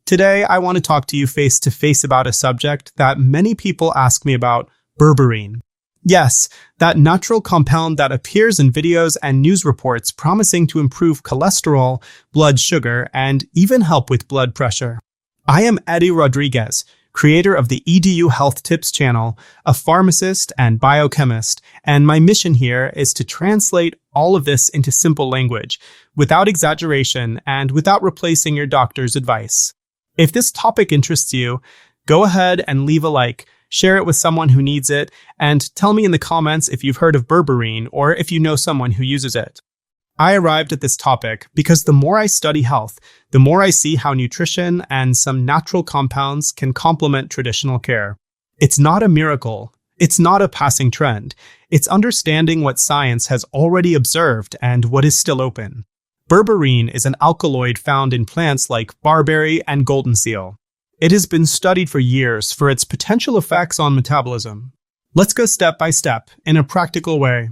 Today, I want to talk to you face to face about a subject that many people ask me about: berberine. Yes, that natural compound that appears in videos and news reports promising to improve cholesterol, blood sugar, and even help with blood pressure. I am Eddie Rodriguez, creator of the EDU Health Tips channel, a pharmacist and biochemist, and my mission here is to translate all of this into simple language, without exaggeration and without replacing your doctor's advice. If this topic interests you, go ahead and leave a like, share it with someone who needs it, and tell me in the comments if you've heard of berberine or if you know someone who uses it. I arrived at this topic because the more I study health, the more I see how nutrition and some natural compounds can complement traditional care. It's not a miracle. It's not a passing trend. It's understanding what science has already observed and what is still open. Berberine is an alkaloid found in plants like barberry and golden seal. It has been studied for years for its potential effects on metabolism. Let's go step by step in a practical way.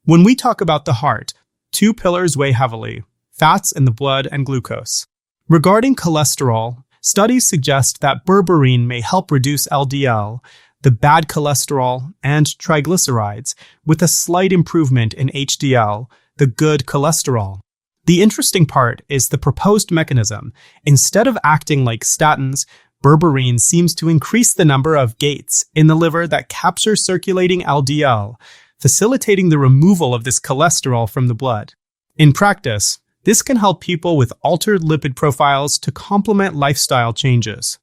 When we talk about the heart, two pillars weigh heavily: fats in the blood and glucose. Regarding cholesterol, studies suggest that berberine may help reduce LDL, the bad cholesterol, and triglycerides, with a slight improvement in HDL, the good cholesterol. The interesting part is the proposed mechanism. Instead of acting like statins, berberine seems to increase the number of gates in the liver that capture circulating LDL, facilitating the removal of this cholesterol from the blood. In practice, this can help people with altered lipid profiles to complement lifestyle changes.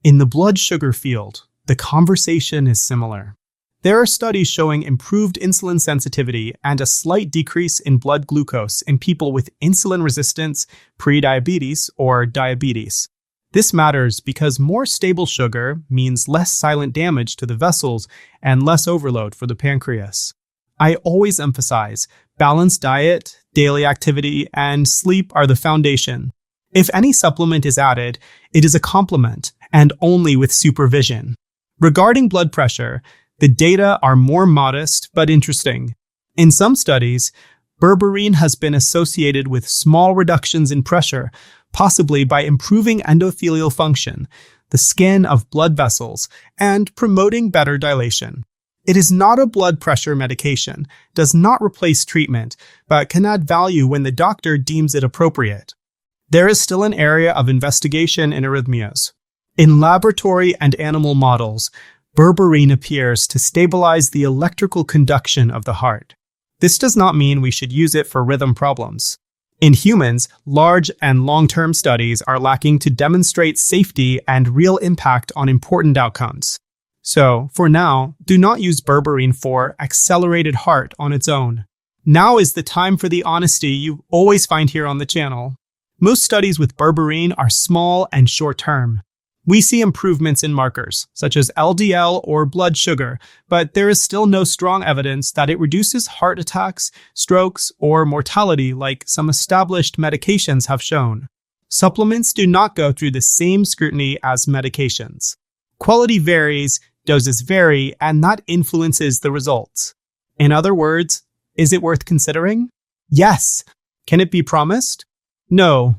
In the blood sugar field, the conversation is similar. There are studies showing improved insulin sensitivity and a slight decrease in blood glucose in people with insulin resistance, prediabetes, or diabetes. This matters because more stable sugar means less silent damage to the vessels and less overload for the pancreas. I always emphasize balanced diet, daily activity, and sleep are the foundation. If any supplement is added, it is a complement and only with supervision. Regarding blood pressure, the data are more modest but interesting. In some studies, berberine has been associated with small reductions in pressure, possibly by improving endothelial function, the skin of blood vessels, and promoting better dilation. It is not a blood pressure medication, does not replace treatment, but can add value when the doctor deems it appropriate. There is still an area of investigation in arrhythmias. In laboratory and animal models, berberine appears to stabilize the electrical conduction of the heart. This does not mean we should use it for rhythm problems. In humans, large and long-term studies are lacking to demonstrate safety and real impact on important outcomes. So, for now, do not use berberine for accelerated heart on its own. Now is the time for the honesty you always find here on the channel. Most studies with berberine are small and short-term. We see improvements in markers, such as LDL or blood sugar, but there is still no strong evidence that it reduces heart attacks, strokes, or mortality like some established medications have shown. Supplements do not go through the same scrutiny as medications. Quality varies, doses vary, and that influences the results. In other words, is it worth considering? Yes. Can it be promised? No.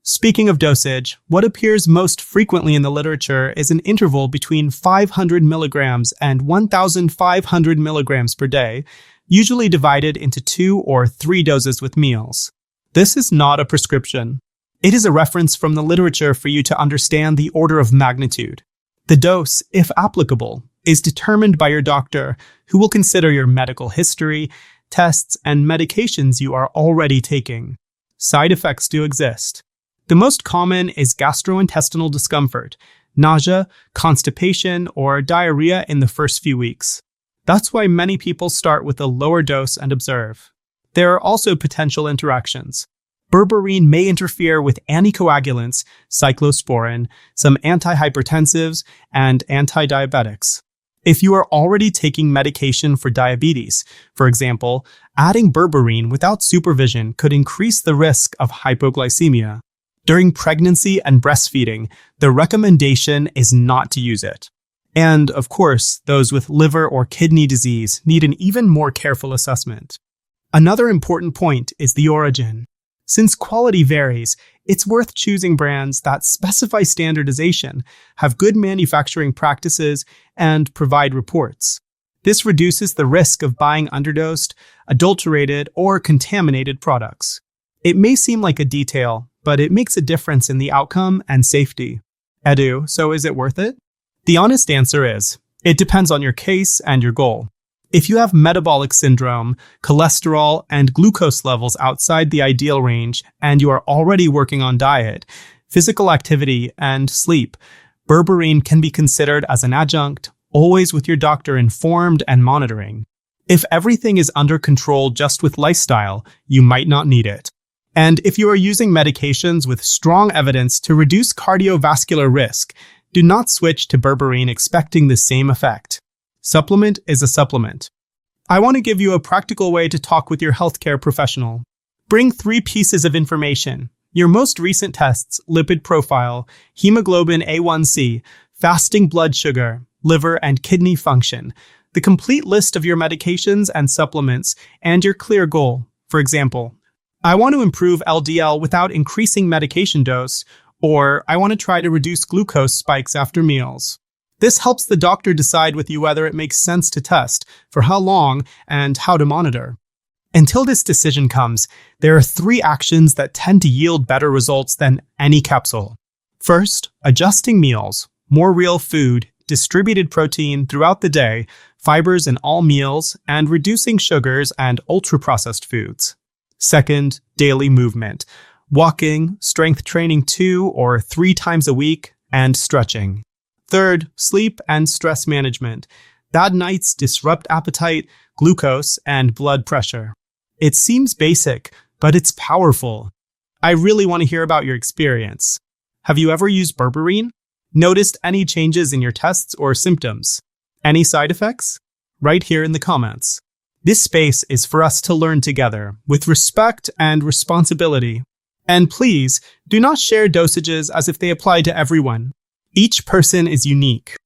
Speaking of dosage, what appears most frequently in the literature is an interval between 500 milligrams and 1,500 milligrams per day, usually divided into 2 or 3 doses with meals. This is not a prescription. It is a reference from the literature for you to understand the order of magnitude. The dose, if applicable, is determined by your doctor, who will consider your medical history, tests, and medications you are already taking. Side effects do exist. The most common is gastrointestinal discomfort, nausea, constipation, or diarrhea in the first few weeks. That's why many people start with a lower dose and observe. There are also potential interactions. Berberine may interfere with anticoagulants, cyclosporin, some antihypertensives, and antidiabetics. If you are already taking medication for diabetes, for example, adding berberine without supervision could increase the risk of hypoglycemia. During pregnancy and breastfeeding, the recommendation is not to use it. And, of course, those with liver or kidney disease need an even more careful assessment. Another important point is the origin. Since quality varies, It's worth choosing brands that specify standardization, have good manufacturing practices, and provide reports. This reduces the risk of buying underdosed, adulterated, or contaminated products. It may seem like a detail, but it makes a difference in the outcome and safety. Edu, so is it worth it? The honest answer is, it depends on your case and your goal. If you have metabolic syndrome, cholesterol, and glucose levels outside the ideal range, and you are already working on diet, physical activity, and sleep, Berberine can be considered as an adjunct, always with your doctor informed and monitoring. If everything is under control just with lifestyle, you might not need it. And if you are using medications with strong evidence to reduce cardiovascular risk, do not switch to Berberine expecting the same effect. Supplement is a supplement. I want to give you a practical way to talk with your healthcare professional. Bring 3 pieces of information: your most recent tests, lipid profile, hemoglobin A1C, fasting blood sugar, liver and kidney function, the complete list of your medications and supplements, and your clear goal. For example, I want to improve LDL without increasing medication dose, or I want to try to reduce glucose spikes after meals. This helps the doctor decide with you whether it makes sense to test, for how long, and how to monitor. Until this decision comes, there are 3 actions that tend to yield better results than any capsule. First, adjusting meals, more real food, distributed protein throughout the day, fibers in all meals, and reducing sugars and ultra-processed foods. Second, daily movement, walking, strength training 2 or 3 times a week, and stretching. Third, sleep and stress management. Bad nights disrupt appetite, glucose, and blood pressure. It seems basic, but it's powerful. I really want to hear about your experience. Have you ever used Berberine? Noticed any changes in your tests or symptoms? Any side effects? Write here in the comments. This space is for us to learn together, with respect and responsibility. And please, do not share dosages as if they apply to everyone. Each person is unique.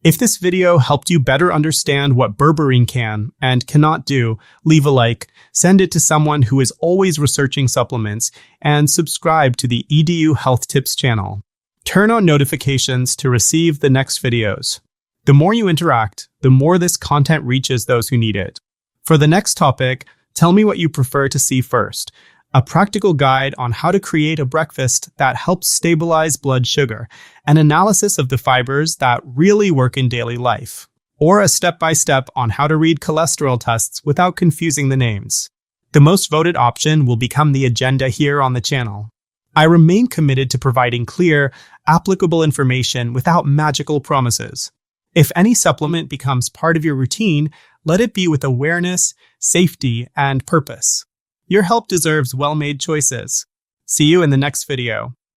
If this video helped you better understand what Berberine can and cannot do, leave a like, send it to someone who is always researching supplements, and subscribe to the EDU Health Tips channel. Turn on notifications to receive the next videos. The more you interact, the more this content reaches those who need it. For the next topic, tell me what you prefer to see first. A practical guide on how to create a breakfast that helps stabilize blood sugar, an analysis of the fibers that really work in daily life, or a step-by-step on how to read cholesterol tests without confusing the names. The most voted option will become the agenda here on the channel. I remain committed to providing clear, applicable information without magical promises. If any supplement becomes part of your routine, let it be with awareness, safety, and purpose. Your help deserves well-made choices. See you in the next video.